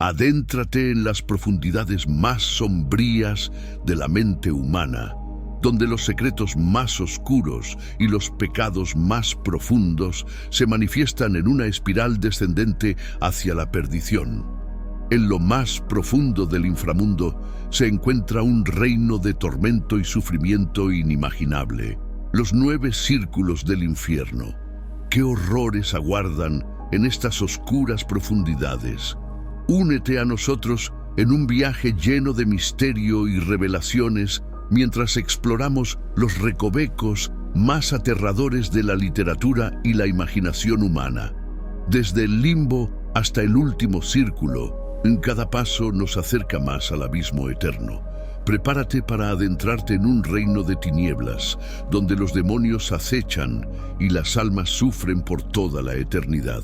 Adéntrate en las profundidades más sombrías de la mente humana, donde los secretos más oscuros y los pecados más profundos se manifiestan en una espiral descendente hacia la perdición. En lo más profundo del inframundo se encuentra un reino de tormento y sufrimiento inimaginable, los 9 círculos del infierno. ¿Qué horrores aguardan en estas oscuras profundidades? Únete a nosotros en un viaje lleno de misterio y revelaciones mientras exploramos los recovecos más aterradores de la literatura y la imaginación humana. Desde el limbo hasta el último círculo, en cada paso nos acerca más al abismo eterno. Prepárate para adentrarte en un reino de tinieblas, donde los demonios acechan y las almas sufren por toda la eternidad.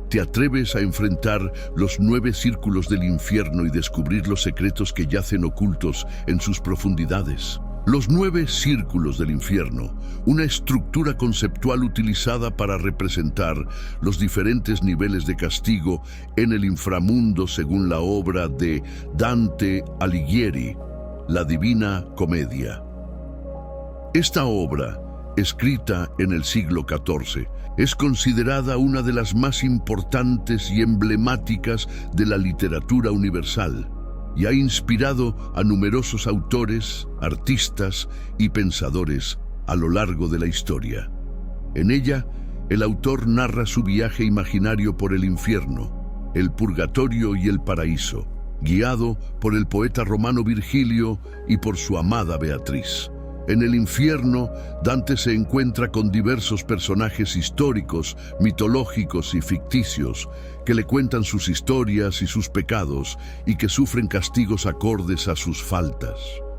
¿Te atreves a enfrentar los 9 círculos del infierno y descubrir los secretos que yacen ocultos en sus profundidades? Los 9 círculos del infierno, una estructura conceptual utilizada para representar los diferentes niveles de castigo en el inframundo según la obra de Dante Alighieri, La Divina Comedia. Esta obra, escrita en el siglo XIV, es considerada una de las más importantes y emblemáticas de la literatura universal y ha inspirado a numerosos autores, artistas y pensadores a lo largo de la historia. En ella, el autor narra su viaje imaginario por el infierno, el purgatorio y el paraíso, guiado por el poeta romano Virgilio y por su amada Beatriz. En el infierno, Dante se encuentra con diversos personajes históricos, mitológicos y ficticios que le cuentan sus historias y sus pecados y que sufren castigos acordes a sus faltas.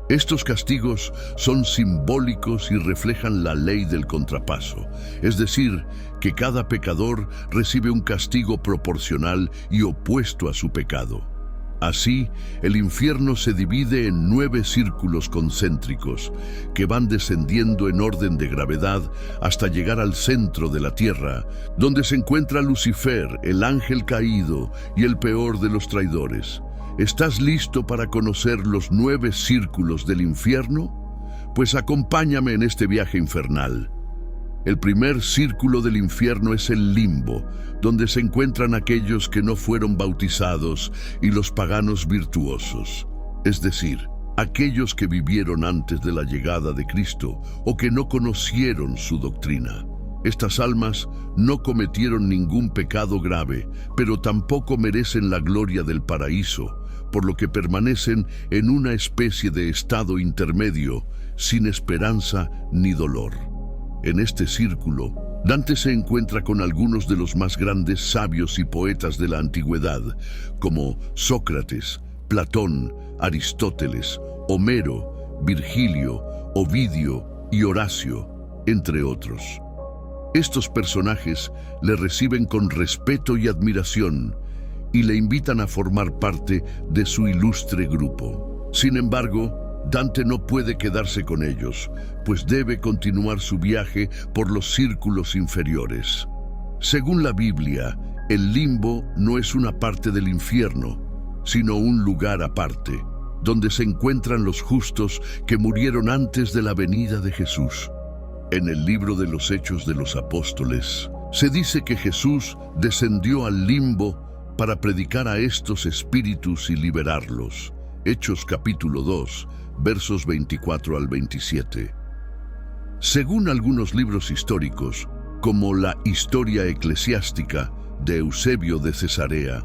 Estos castigos son simbólicos y reflejan la ley del contrapaso, es decir, que cada pecador recibe un castigo proporcional y opuesto a su pecado. Así, el infierno se divide en 9 círculos concéntricos que van descendiendo en orden de gravedad hasta llegar al centro de la tierra, donde se encuentra Lucifer, el ángel caído y el peor de los traidores. ¿Estás listo para conocer los 9 círculos del infierno? Pues acompáñame en este viaje infernal. El primer círculo del infierno es el limbo, donde se encuentran aquellos que no fueron bautizados y los paganos virtuosos, es decir, aquellos que vivieron antes de la llegada de Cristo o que no conocieron su doctrina. Estas almas no cometieron ningún pecado grave, pero tampoco merecen la gloria del paraíso, por lo que permanecen en una especie de estado intermedio, sin esperanza ni dolor. En este círculo, Dante se encuentra con algunos de los más grandes sabios y poetas de la antigüedad, como Sócrates, Platón, Aristóteles, Homero, Virgilio, Ovidio y Horacio, entre otros. Estos personajes le reciben con respeto y admiración y le invitan a formar parte de su ilustre grupo. Sin embargo, Dante no puede quedarse con ellos, pues debe continuar su viaje por los círculos inferiores. Según la Biblia, el limbo no es una parte del infierno, sino un lugar aparte, donde se encuentran los justos que murieron antes de la venida de Jesús. En el libro de los Hechos de los Apóstoles, se dice que Jesús descendió al limbo para predicar a estos espíritus y liberarlos. Hechos capítulo 2, versos 24 al 27. Según algunos libros históricos, como la Historia Eclesiástica de Eusebio de Cesarea,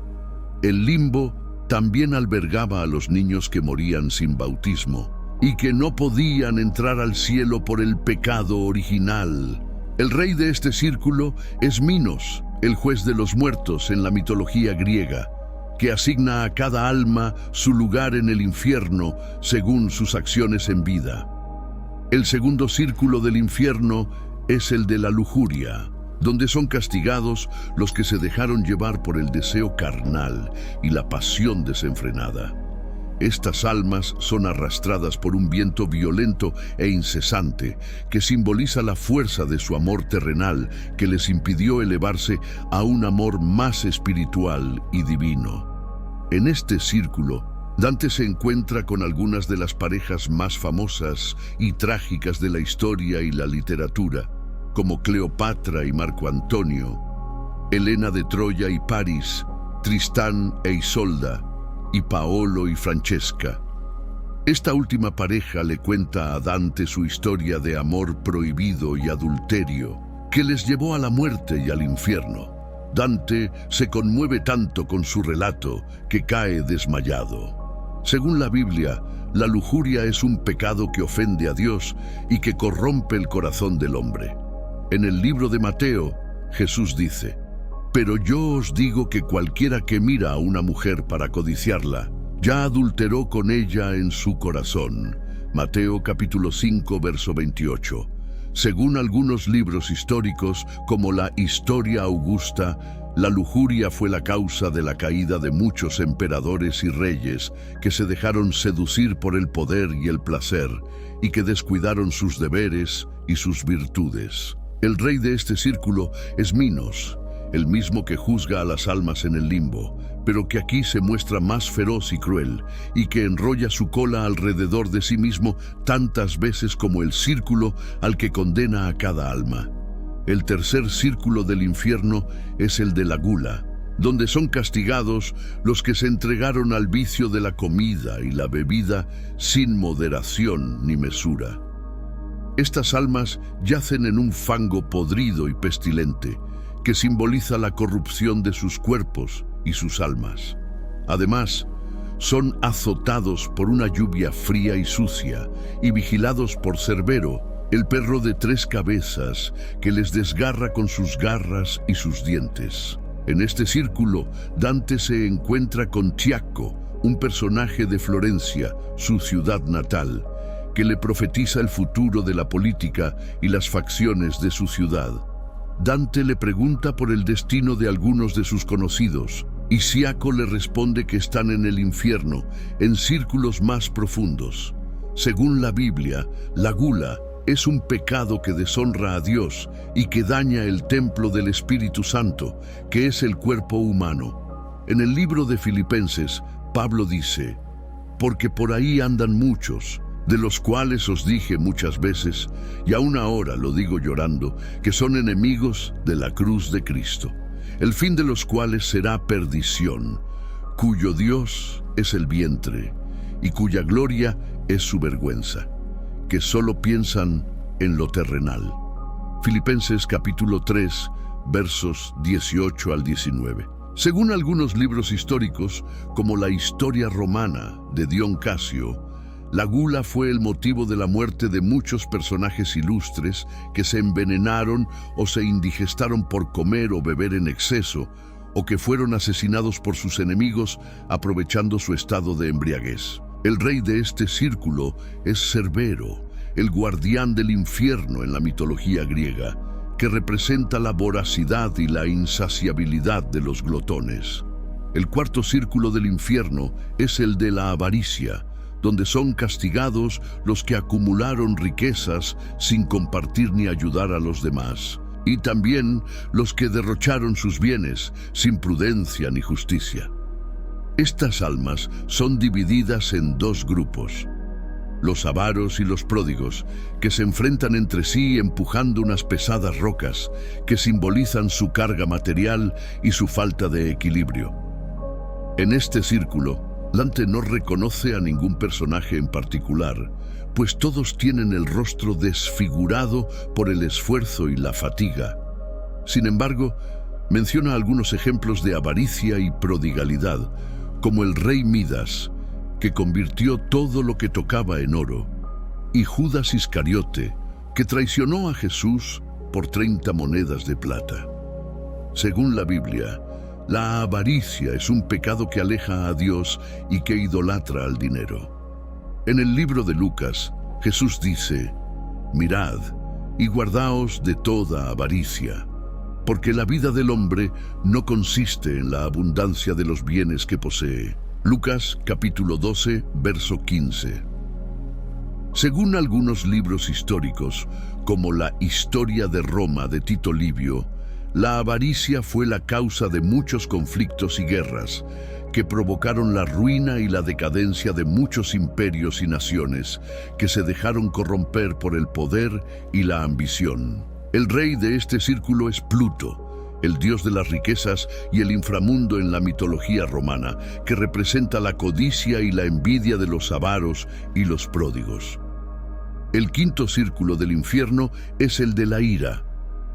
el limbo también albergaba a los niños que morían sin bautismo y que no podían entrar al cielo por el pecado original. El rey de este círculo es Minos, el juez de los muertos en la mitología griega, que asigna a cada alma su lugar en el infierno según sus acciones en vida. El segundo círculo del infierno es el de la lujuria, donde son castigados los que se dejaron llevar por el deseo carnal y la pasión desenfrenada. Estas almas son arrastradas por un viento violento e incesante que simboliza la fuerza de su amor terrenal que les impidió elevarse a un amor más espiritual y divino. En este círculo, Dante se encuentra con algunas de las parejas más famosas y trágicas de la historia y la literatura, como Cleopatra y Marco Antonio, Helena de Troya y París, Tristán e Isolda, y Paolo y Francesca. Esta última pareja le cuenta a Dante su historia de amor prohibido y adulterio, que les llevó a la muerte y al infierno. Dante se conmueve tanto con su relato que cae desmayado. Según la Biblia, la lujuria es un pecado que ofende a Dios y que corrompe el corazón del hombre. En el libro de Mateo, Jesús dice: «Pero yo os digo que cualquiera que mira a una mujer para codiciarla, ya adulteró con ella en su corazón». Mateo capítulo 5, verso 28. Según algunos libros históricos, como la Historia Augusta, la lujuria fue la causa de la caída de muchos emperadores y reyes que se dejaron seducir por el poder y el placer y que descuidaron sus deberes y sus virtudes. El rey de este círculo es Minos, el mismo que juzga a las almas en el limbo, pero que aquí se muestra más feroz y cruel, y que enrolla su cola alrededor de sí mismo tantas veces como el círculo al que condena a cada alma. El tercer círculo del infierno es el de la gula, donde son castigados los que se entregaron al vicio de la comida y la bebida sin moderación ni mesura. Estas almas yacen en un fango podrido y pestilente, que simboliza la corrupción de sus cuerpos y sus almas. Además, son azotados por una lluvia fría y sucia y vigilados por Cerbero, el perro de 3 cabezas, que les desgarra con sus garras y sus dientes. En este círculo, Dante se encuentra con Ciacco, un personaje de Florencia, su ciudad natal, que le profetiza el futuro de la política y las facciones de su ciudad. Dante le pregunta por el destino de algunos de sus conocidos, y Ciacco le responde que están en el infierno, en círculos más profundos. Según la Biblia, la gula es un pecado que deshonra a Dios y que daña el templo del Espíritu Santo, que es el cuerpo humano. En el libro de Filipenses, Pablo dice: «Porque por ahí andan muchos, de los cuales os dije muchas veces, y aún ahora lo digo llorando, que son enemigos de la cruz de Cristo, el fin de los cuales será perdición, cuyo Dios es el vientre, y cuya gloria es su vergüenza, que solo piensan en lo terrenal». Filipenses capítulo 3, versos 18 al 19. Según algunos libros históricos, como la Historia Romana de Dion Casio, la gula fue el motivo de la muerte de muchos personajes ilustres que se envenenaron o se indigestaron por comer o beber en exceso, o que fueron asesinados por sus enemigos aprovechando su estado de embriaguez. El rey de este círculo es Cerbero, el guardián del infierno en la mitología griega, que representa la voracidad y la insaciabilidad de los glotones. El cuarto círculo del infierno es el de la avaricia, donde son castigados los que acumularon riquezas sin compartir ni ayudar a los demás, y también los que derrocharon sus bienes sin prudencia ni justicia. Estas almas son divididas en 2 grupos: los avaros y los pródigos, que se enfrentan entre sí empujando unas pesadas rocas que simbolizan su carga material y su falta de equilibrio. En este círculo, Dante no reconoce a ningún personaje en particular, pues todos tienen el rostro desfigurado por el esfuerzo y la fatiga. Sin embargo, menciona algunos ejemplos de avaricia y prodigalidad, como el rey Midas, que convirtió todo lo que tocaba en oro, y Judas Iscariote, que traicionó a Jesús por 30 monedas de plata. Según la Biblia, la avaricia es un pecado que aleja a Dios y que idolatra al dinero. En el libro de Lucas, Jesús dice: «Mirad y guardaos de toda avaricia, porque la vida del hombre no consiste en la abundancia de los bienes que posee». Lucas capítulo 12, verso 15. Según algunos libros históricos, como la Historia de Roma de Tito Livio, la avaricia fue la causa de muchos conflictos y guerras, que provocaron la ruina y la decadencia de muchos imperios y naciones que se dejaron corromper por el poder y la ambición. El rey de este círculo es Pluto, el dios de las riquezas y el inframundo en la mitología romana, que representa la codicia y la envidia de los avaros y los pródigos. El quinto círculo del infierno es el de la ira,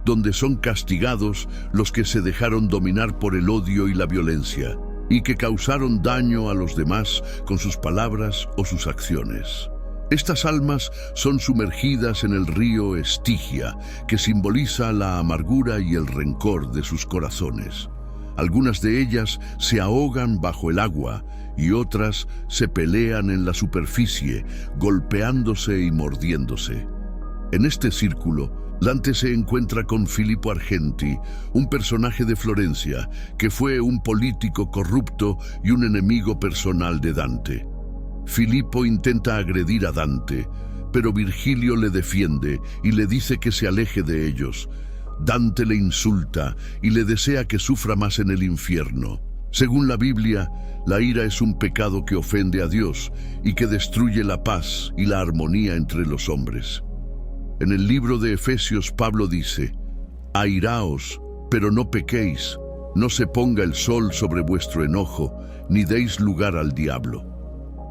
donde son castigados los que se dejaron dominar por el odio y la violencia, y que causaron daño a los demás con sus palabras o sus acciones. Estas almas son sumergidas en el río Estigia, que simboliza la amargura y el rencor de sus corazones. Algunas de ellas se ahogan bajo el agua y otras se pelean en la superficie, golpeándose y mordiéndose. En este círculo, Dante se encuentra con Filippo Argenti, un personaje de Florencia, que fue un político corrupto y un enemigo personal de Dante. Filippo intenta agredir a Dante, pero Virgilio le defiende y le dice que se aleje de ellos. Dante le insulta y le desea que sufra más en el infierno. Según la Biblia, la ira es un pecado que ofende a Dios y que destruye la paz y la armonía entre los hombres. En el libro de Efesios, Pablo dice: «Airaos, pero no pequéis, no se ponga el sol sobre vuestro enojo, ni deis lugar al diablo».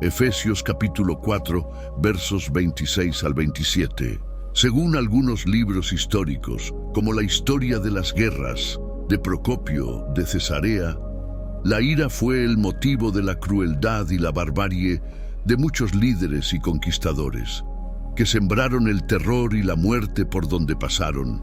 Efesios capítulo 4, versos 26 al 27. Según algunos libros históricos, como la historia de las guerras, de Procopio, de Cesarea, la ira fue el motivo de la crueldad y la barbarie de muchos líderes y conquistadores, que sembraron el terror y la muerte por donde pasaron,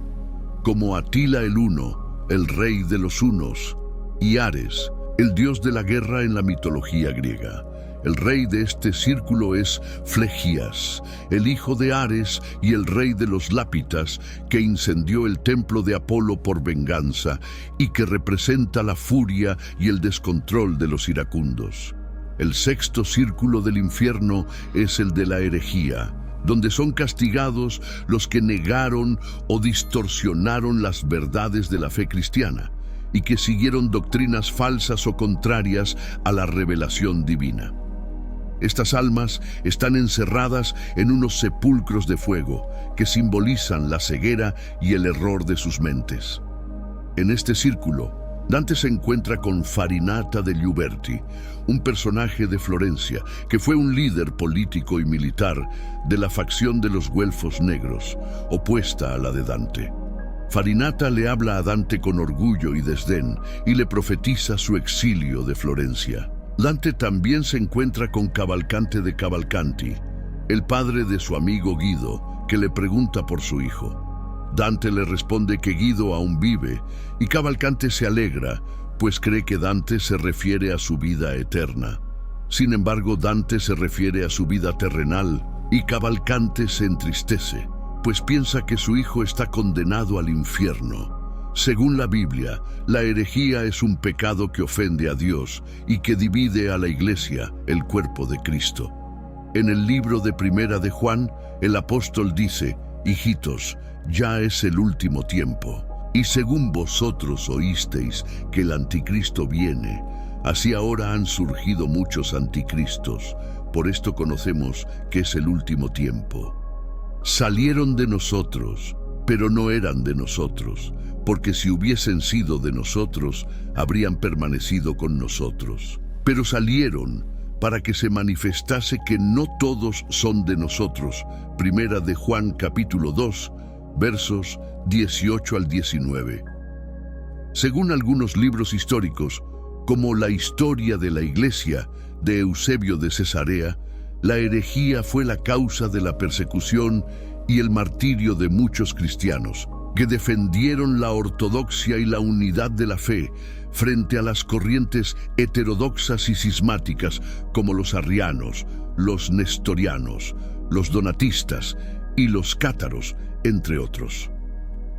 como Atila el Huno, el rey de los hunos, y Ares, el dios de la guerra en la mitología griega. El rey de este círculo es Flegías, el hijo de Ares y el rey de los Lápitas, que incendió el templo de Apolo por venganza y que representa la furia y el descontrol de los iracundos. El sexto círculo del infierno es el de la herejía, donde son castigados los que negaron o distorsionaron las verdades de la fe cristiana y que siguieron doctrinas falsas o contrarias a la revelación divina. Estas almas están encerradas en unos sepulcros de fuego que simbolizan la ceguera y el error de sus mentes. En este círculo, Dante se encuentra con Farinata degli Uberti, un personaje de Florencia que fue un líder político y militar de la facción de los Güelfos Negros, opuesta a la de Dante. Farinata le habla a Dante con orgullo y desdén y le profetiza su exilio de Florencia. Dante también se encuentra con Cavalcante de Cavalcanti, el padre de su amigo Guido, que le pregunta por su hijo. Dante le responde que Guido aún vive y Cavalcante se alegra, pues cree que Dante se refiere a su vida eterna. Sin embargo, Dante se refiere a su vida terrenal y Cavalcante se entristece, pues piensa que su hijo está condenado al infierno. Según la Biblia, la herejía es un pecado que ofende a Dios y que divide a la Iglesia, el cuerpo de Cristo. En el libro de Primera de Juan, el apóstol dice: «Hijitos, ya es el último tiempo, y según vosotros oísteis que el anticristo viene, así ahora han surgido muchos anticristos, por esto conocemos que es el último tiempo. Salieron de nosotros, pero no eran de nosotros, porque si hubiesen sido de nosotros, habrían permanecido con nosotros. Pero salieron para que se manifestase que no todos son de nosotros». Primera de Juan capítulo 2, versos 18 al 19. Según algunos libros históricos, como la Historia de la Iglesia de Eusebio de Cesarea, la herejía fue la causa de la persecución y el martirio de muchos cristianos, que defendieron la ortodoxia y la unidad de la fe frente a las corrientes heterodoxas y cismáticas como los arrianos, los nestorianos, los donatistas y los cátaros, entre otros.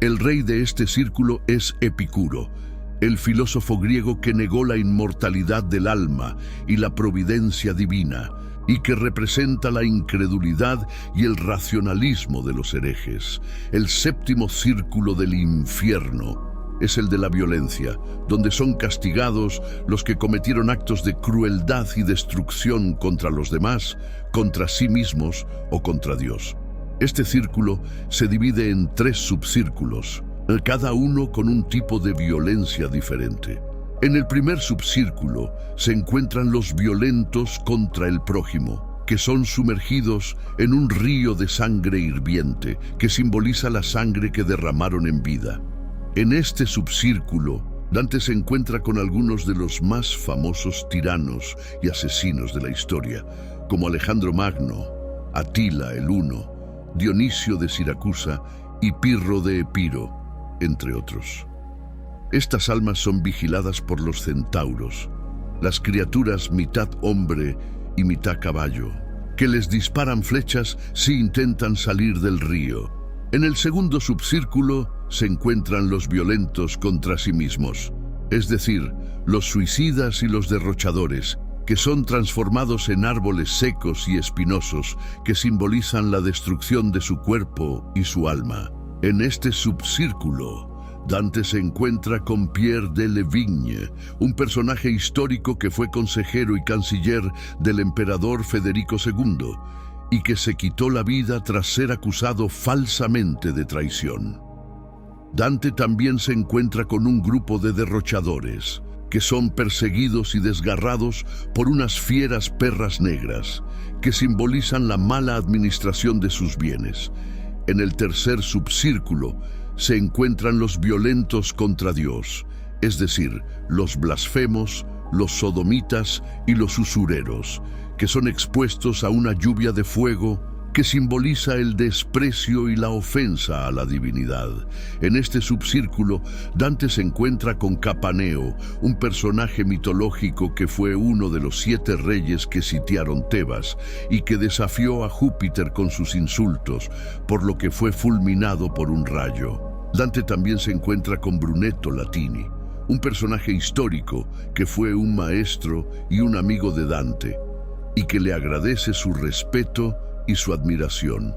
El rey de este círculo es Epicuro, el filósofo griego que negó la inmortalidad del alma y la providencia divina, y que representa la incredulidad y el racionalismo de los herejes. El séptimo círculo del infierno es el de la violencia, donde son castigados los que cometieron actos de crueldad y destrucción contra los demás, contra sí mismos o contra Dios. Este círculo se divide en 3 subcírculos, cada uno con un tipo de violencia diferente. En el primer subcírculo se encuentran los violentos contra el prójimo, que son sumergidos en un río de sangre hirviente que simboliza la sangre que derramaron en vida. En este subcírculo, Dante se encuentra con algunos de los más famosos tiranos y asesinos de la historia, como Alejandro Magno, Atila el Huno, Dionisio de Siracusa y Pirro de Epiro, entre otros. Estas almas son vigiladas por los centauros, las criaturas mitad hombre y mitad caballo, que les disparan flechas si intentan salir del río. En el segundo subcírculo se encuentran los violentos contra sí mismos, es decir, los suicidas y los derrochadores, que son transformados en árboles secos y espinosos que simbolizan la destrucción de su cuerpo y su alma. En este subcírculo, Dante se encuentra con Pierre de Levigne, un personaje histórico que fue consejero y canciller del emperador Federico II y que se quitó la vida tras ser acusado falsamente de traición. Dante también se encuentra con un grupo de derrochadores, que son perseguidos y desgarrados por unas fieras perras negras, que simbolizan la mala administración de sus bienes. En el tercer subcírculo se encuentran los violentos contra Dios, es decir, los blasfemos, los sodomitas y los usureros, que son expuestos a una lluvia de fuego que simboliza el desprecio y la ofensa a la divinidad. En este subcírculo, Dante se encuentra con Capaneo, un personaje mitológico que fue uno de los 7 reyes que sitiaron Tebas y que desafió a Júpiter con sus insultos, por lo que fue fulminado por un rayo. Dante también se encuentra con Brunetto Latini, un personaje histórico que fue un maestro y un amigo de Dante, y que le agradece su respeto y su admiración.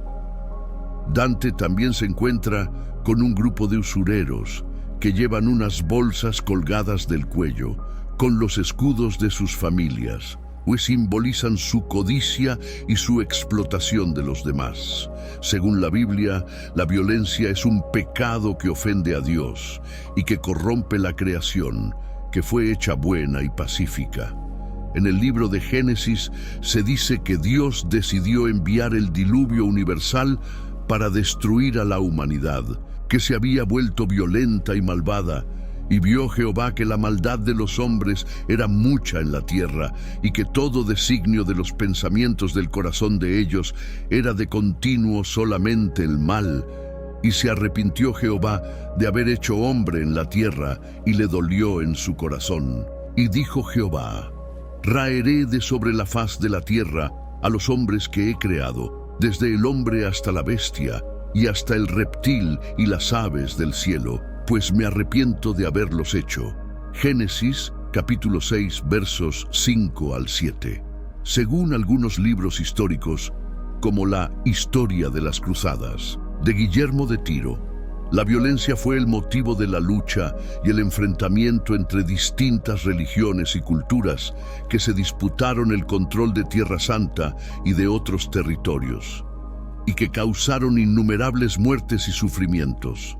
Dante también se encuentra con un grupo de usureros que llevan unas bolsas colgadas del cuello con los escudos de sus familias, pues simbolizan su codicia y su explotación de los demás. Según la Biblia, la violencia es un pecado que ofende a Dios y que corrompe la creación, que fue hecha buena y pacífica. En el libro de Génesis se dice que Dios decidió enviar el diluvio universal para destruir a la humanidad, que se había vuelto violenta y malvada, y vio Jehová que la maldad de los hombres era mucha en la tierra, y que todo designio de los pensamientos del corazón de ellos era de continuo solamente el mal. Y se arrepintió Jehová de haber hecho hombre en la tierra, y le dolió en su corazón. Y dijo Jehová: raeré de sobre la faz de la tierra a los hombres que he creado, desde el hombre hasta la bestia, y hasta el reptil y las aves del cielo, pues me arrepiento de haberlos hecho. Génesis, capítulo 6, versos 5 al 7. Según algunos libros históricos, como la Historia de las Cruzadas, de Guillermo de Tiro, la violencia fue el motivo de la lucha y el enfrentamiento entre distintas religiones y culturas que se disputaron el control de Tierra Santa y de otros territorios, y que causaron innumerables muertes y sufrimientos.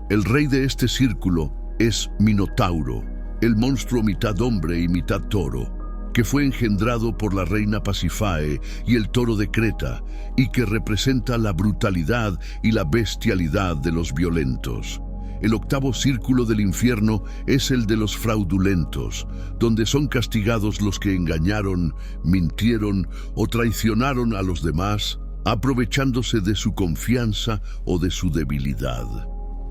El rey de este círculo es Minotauro, el monstruo mitad hombre y mitad toro, que fue engendrado por la reina Pasífae y el toro de Creta, y que representa la brutalidad y la bestialidad de los violentos. El octavo círculo del infierno es el de los fraudulentos, donde son castigados los que engañaron, mintieron o traicionaron a los demás, aprovechándose de su confianza o de su debilidad.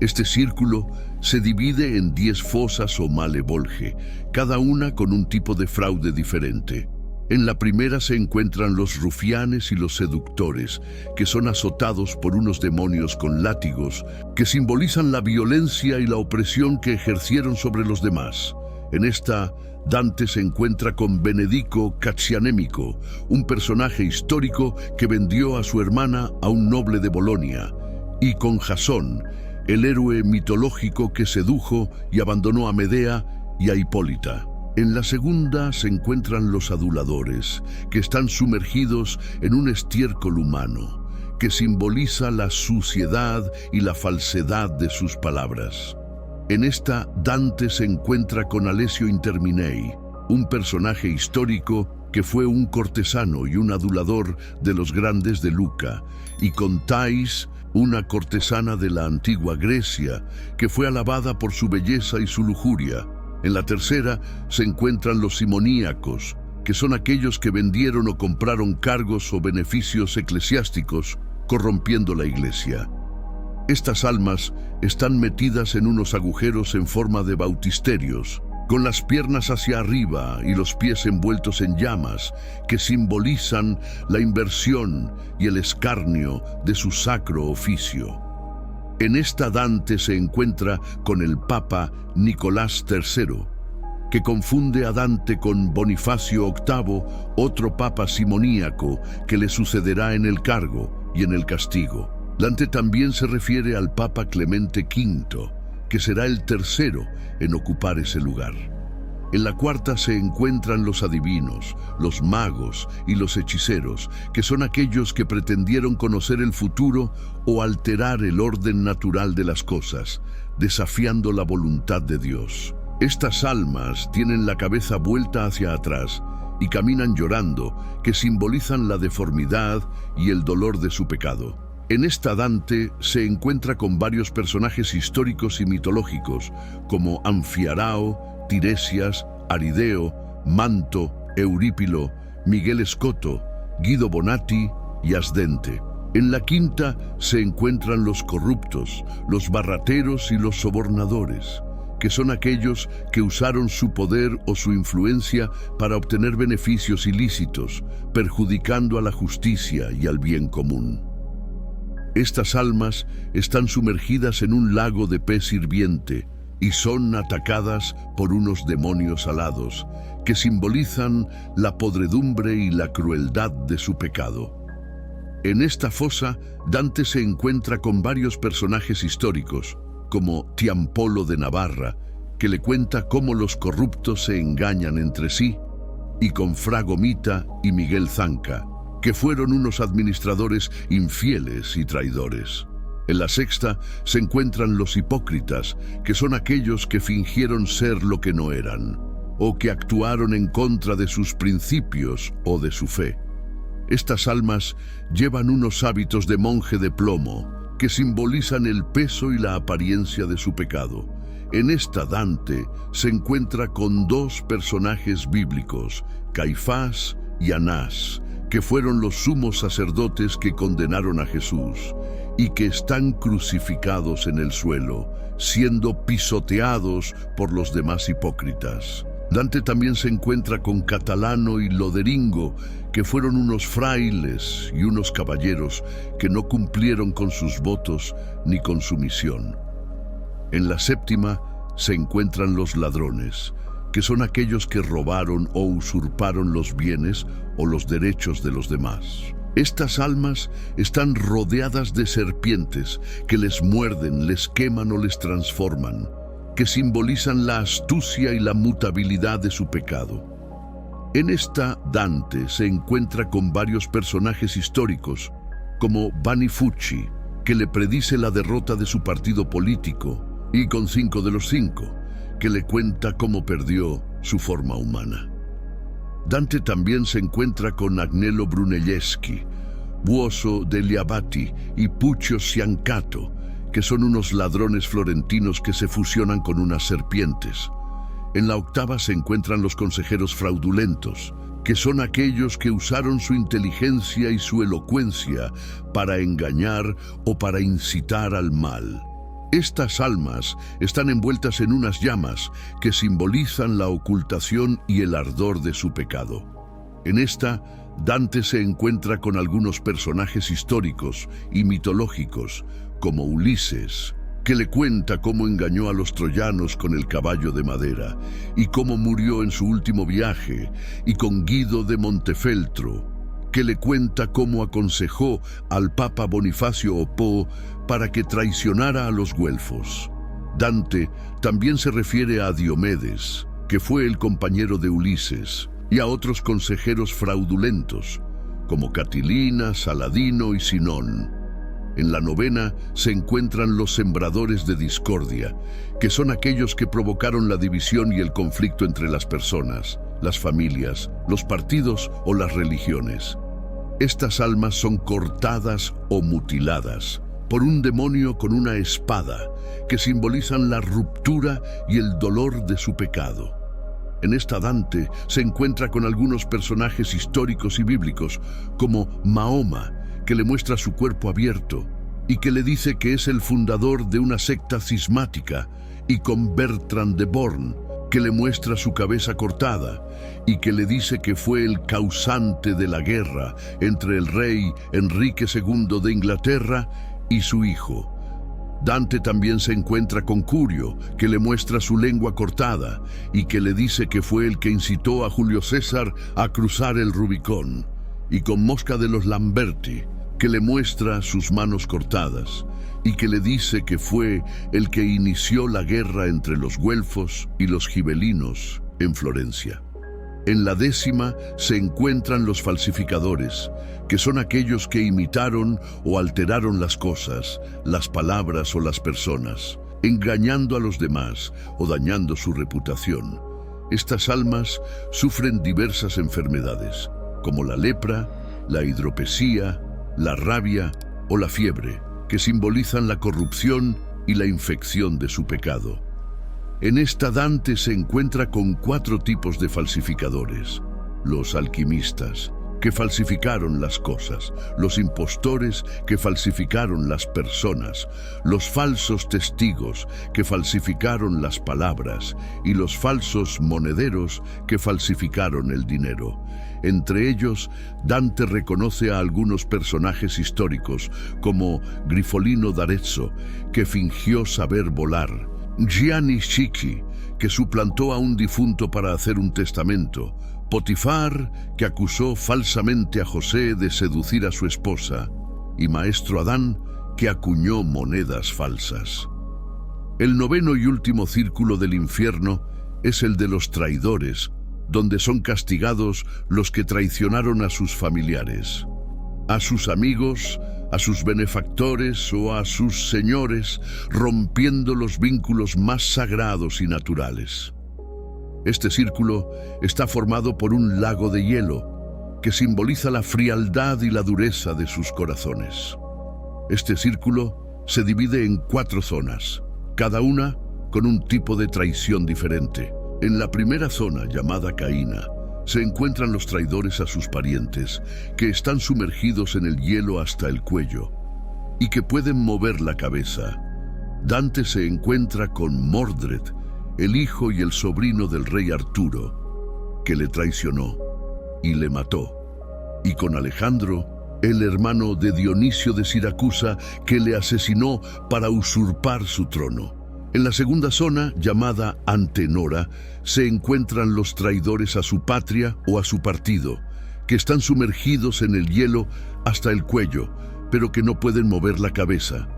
Este círculo se divide en 10 fosas o malevolge, cada una con un tipo de fraude diferente. En la primera se encuentran los rufianes y los seductores, que son azotados por unos demonios con látigos, que simbolizan la violencia y la opresión que ejercieron sobre los demás. En esta, Dante se encuentra con Benedico Caccianemico, un personaje histórico que vendió a su hermana a un noble de Bolonia, y con Jasón, el héroe mitológico que sedujo y abandonó a Medea y a Hipólita. En la segunda se encuentran los aduladores, que están sumergidos en un estiércol humano, que simboliza la suciedad y la falsedad de sus palabras. En esta, Dante se encuentra con Alessio Interminei, un personaje histórico que fue un cortesano y un adulador de los grandes de Luca, y con Thais, una cortesana de la antigua Grecia, que fue alabada por su belleza y su lujuria. En la tercera se encuentran los simoníacos, que son aquellos que vendieron o compraron cargos o beneficios eclesiásticos, corrompiendo la iglesia. Estas almas están metidas en unos agujeros en forma de bautisterios, con las piernas hacia arriba y los pies envueltos en llamas, que simbolizan la inversión y el escarnio de su sacro oficio. En esta Dante se encuentra con el Papa Nicolás III, que confunde a Dante con Bonifacio VIII, otro papa simoníaco que le sucederá en el cargo y en el castigo. Dante también se refiere al Papa Clemente V, que será el tercero en ocupar ese lugar. En la cuarta se encuentran los adivinos, los magos y los hechiceros, que son aquellos que pretendieron conocer el futuro o alterar el orden natural de las cosas, desafiando la voluntad de Dios. Estas almas tienen la cabeza vuelta hacia atrás y caminan llorando, que simbolizan la deformidad y el dolor de su pecado. En esta Dante se encuentra con varios personajes históricos y mitológicos, como Anfiarao, Tiresias, Arideo, Manto, Eurípilo, Miguel Escoto, Guido Bonatti y Asdente. En la quinta se encuentran los corruptos, los barrateros y los sobornadores, que son aquellos que usaron su poder o su influencia para obtener beneficios ilícitos, perjudicando a la justicia y al bien común. Estas almas están sumergidas en un lago de pez hirviente y son atacadas por unos demonios alados que simbolizan la podredumbre y la crueldad de su pecado. En esta fosa, Dante se encuentra con varios personajes históricos, como Tiampolo de Navarra, que le cuenta cómo los corruptos se engañan entre sí, y con Fra Gomita y Miguel Zanca, que fueron unos administradores infieles y traidores. En la sexta se encuentran los hipócritas, que son aquellos que fingieron ser lo que no eran, o que actuaron en contra de sus principios o de su fe. Estas almas llevan unos hábitos de monje de plomo, que simbolizan el peso y la apariencia de su pecado. En esta Dante se encuentra con dos personajes bíblicos, Caifás y Anás, que fueron los sumos sacerdotes que condenaron a Jesús y que están crucificados en el suelo, siendo pisoteados por los demás hipócritas. Dante también se encuentra con Catalano y Loderingo, que fueron unos frailes y unos caballeros que no cumplieron con sus votos ni con su misión. En la séptima se encuentran los ladrones, que son aquellos que robaron o usurparon los bienes o los derechos de los demás. Estas almas están rodeadas de serpientes que les muerden, les queman o les transforman, que simbolizan la astucia y la mutabilidad de su pecado. En esta Dante se encuentra con varios personajes históricos, como Vanni Fucci, que le predice la derrota de su partido político, y con Cinco de los Cinco, que le cuenta cómo perdió su forma humana. Dante también se encuentra con Agnello Brunelleschi, Buoso degli Abati y Puccio Ciancato, que son unos ladrones florentinos que se fusionan con unas serpientes. En la octava se encuentran los consejeros fraudulentos, que son aquellos que usaron su inteligencia y su elocuencia para engañar o para incitar al mal. Estas almas están envueltas en unas llamas que simbolizan la ocultación y el ardor de su pecado. En esta, Dante se encuentra con algunos personajes históricos y mitológicos, como Ulises, que le cuenta cómo engañó a los troyanos con el caballo de madera y cómo murió en su último viaje, y con Guido de Montefeltro, que le cuenta cómo aconsejó al Papa Bonifacio Opó para que traicionara a los güelfos. Dante también se refiere a Diomedes, que fue el compañero de Ulises, y a otros consejeros fraudulentos, como Catilina, Saladino y Sinón. En la novena se encuentran los sembradores de discordia, que son aquellos que provocaron la división y el conflicto entre las personas, las familias, los partidos o las religiones. Estas almas son cortadas o mutiladas por un demonio con una espada, que simbolizan la ruptura y el dolor de su pecado. En esta Dante se encuentra con algunos personajes históricos y bíblicos, como Mahoma, que le muestra su cuerpo abierto y que le dice que es el fundador de una secta cismática, y con Bertrand de Born, que le muestra su cabeza cortada y que le dice que fue el causante de la guerra entre el rey Enrique II de Inglaterra y su hijo. Dante también se encuentra con Curio, que le muestra su lengua cortada y que le dice que fue el que incitó a Julio César a cruzar el Rubicón, y con Mosca de los Lamberti, que le muestra sus manos cortadas y que le dice que fue el que inició la guerra entre los güelfos y los gibelinos en Florencia. En la décima se encuentran los falsificadores, que son aquellos que imitaron o alteraron las cosas, las palabras o las personas, engañando a los demás o dañando su reputación. Estas almas sufren diversas enfermedades, como la lepra, la hidropesía, la rabia o la fiebre, que simbolizan la corrupción y la infección de su pecado. En esta Dante se encuentra con 4 tipos de falsificadores: los alquimistas, que falsificaron las cosas; los impostores, que falsificaron las personas; los falsos testigos, que falsificaron las palabras; y los falsos monederos, que falsificaron el dinero. Entre ellos, Dante reconoce a algunos personajes históricos, como Grifolino d'Arezzo, que fingió saber volar; Gianni Schicchi, que suplantó a un difunto para hacer un testamento; Potifar, que acusó falsamente a José de seducir a su esposa; y Maestro Adán, que acuñó monedas falsas. El noveno y último círculo del infierno es el de los traidores, donde son castigados los que traicionaron a sus familiares, a sus amigos, a sus benefactores o a sus señores, rompiendo los vínculos más sagrados y naturales. Este círculo está formado por un lago de hielo, que simboliza la frialdad y la dureza de sus corazones. Este círculo se divide en 4 zonas, cada una con un tipo de traición diferente. En la primera zona, llamada Caína, se encuentran los traidores a sus parientes, que están sumergidos en el hielo hasta el cuello y que pueden mover la cabeza. Dante se encuentra con Mordred, el hijo y el sobrino del rey Arturo, que le traicionó y le mató, y con Alejandro, el hermano de Dionisio de Siracusa, que le asesinó para usurpar su trono. En la segunda zona, llamada Antenora, se encuentran los traidores a su patria o a su partido, que están sumergidos en el hielo hasta el cuello, pero que no pueden mover la cabeza.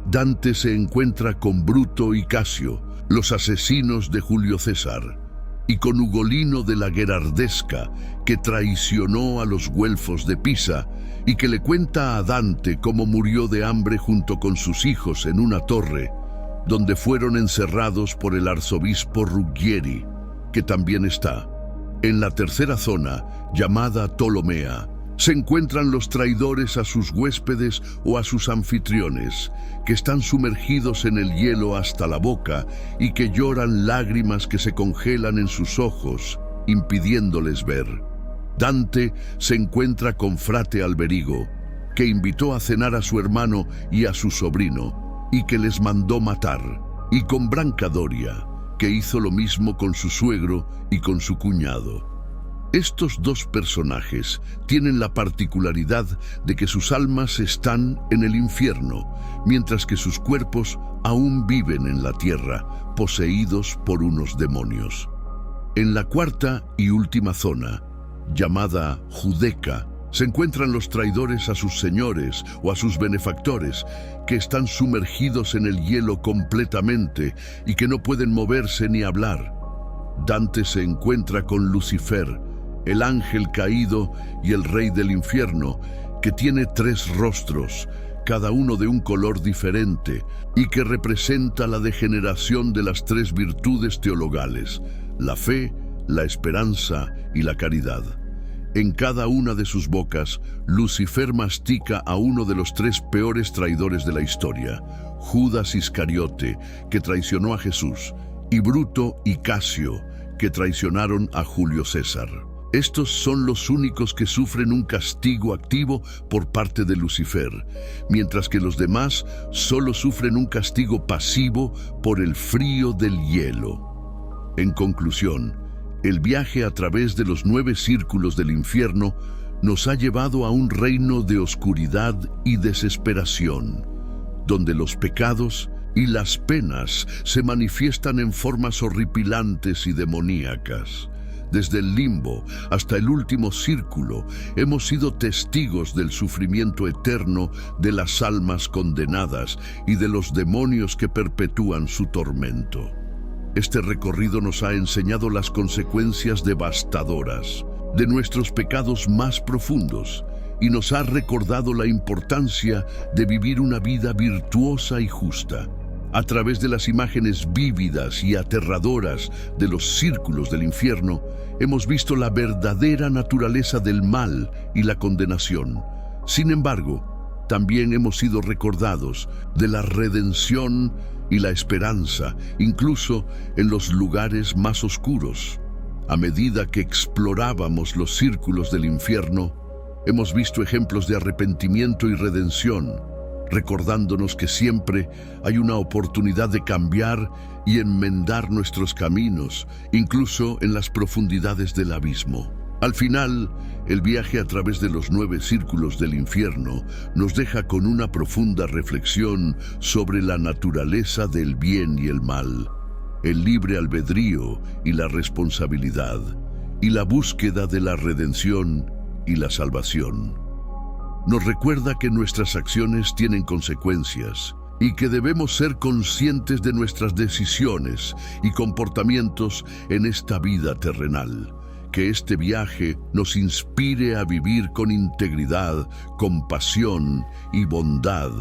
Dante se encuentra con Bruto y Casio, los asesinos de Julio César, y con Ugolino de la Gherardesca, que traicionó a los güelfos de Pisa y que le cuenta a Dante cómo murió de hambre junto con sus hijos en una torre, donde fueron encerrados por el arzobispo Ruggieri, que también está. En la tercera zona, llamada Ptolomea, se encuentran los traidores a sus huéspedes o a sus anfitriones, que están sumergidos en el hielo hasta la boca y que lloran lágrimas que se congelan en sus ojos, impidiéndoles ver. Dante se encuentra con Frate Alberigo, que invitó a cenar a su hermano y a su sobrino, y que les mandó matar, y con Brancadoria, que hizo lo mismo con su suegro y con su cuñado. Estos 2 personajes tienen la particularidad de que sus almas están en el infierno, mientras que sus cuerpos aún viven en la tierra, poseídos por unos demonios. En la cuarta y última zona, llamada Judeca, Se encuentran los traidores a sus señores o a sus benefactores, que están sumergidos en el hielo completamente y que no pueden moverse ni hablar. Dante se encuentra con Lucifer, el ángel caído y el rey del infierno, que tiene 3 rostros, cada uno de un color diferente, y que representa la degeneración de las 3 virtudes teologales: la fe, la esperanza y la caridad. En cada una de sus bocas, Lucifer mastica a uno de los 3 peores traidores de la historia: Judas Iscariote, que traicionó a Jesús, y Bruto y Casio, que traicionaron a Julio César. Estos son los únicos que sufren un castigo activo por parte de Lucifer, mientras que los demás solo sufren un castigo pasivo por el frío del hielo. En conclusión, el viaje a través de los 9 círculos del infierno nos ha llevado a un reino de oscuridad y desesperación, donde los pecados y las penas se manifiestan en formas horripilantes y demoníacas. Desde el limbo hasta el último círculo, hemos sido testigos del sufrimiento eterno de las almas condenadas y de los demonios que perpetúan su tormento. Este recorrido nos ha enseñado las consecuencias devastadoras de nuestros pecados más profundos y nos ha recordado la importancia de vivir una vida virtuosa y justa. A través de las imágenes vívidas y aterradoras de los círculos del infierno, hemos visto la verdadera naturaleza del mal y la condenación. Sin embargo, también hemos sido recordados de la redención y la esperanza, incluso en los lugares más oscuros. A medida que explorábamos los círculos del infierno, hemos visto ejemplos de arrepentimiento y redención, recordándonos que siempre hay una oportunidad de cambiar y enmendar nuestros caminos, incluso en las profundidades del abismo. Al final, el viaje a través de los 9 círculos del infierno nos deja con una profunda reflexión sobre la naturaleza del bien y el mal, el libre albedrío y la responsabilidad, y la búsqueda de la redención y la salvación. Nos recuerda que nuestras acciones tienen consecuencias y que debemos ser conscientes de nuestras decisiones y comportamientos en esta vida terrenal. Que este viaje nos inspire a vivir con integridad, compasión y bondad,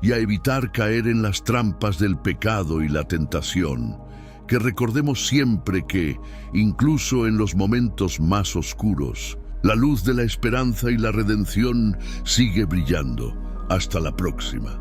y a evitar caer en las trampas del pecado y la tentación. Que recordemos siempre que, incluso en los momentos más oscuros, la luz de la esperanza y la redención sigue brillando. Hasta la próxima.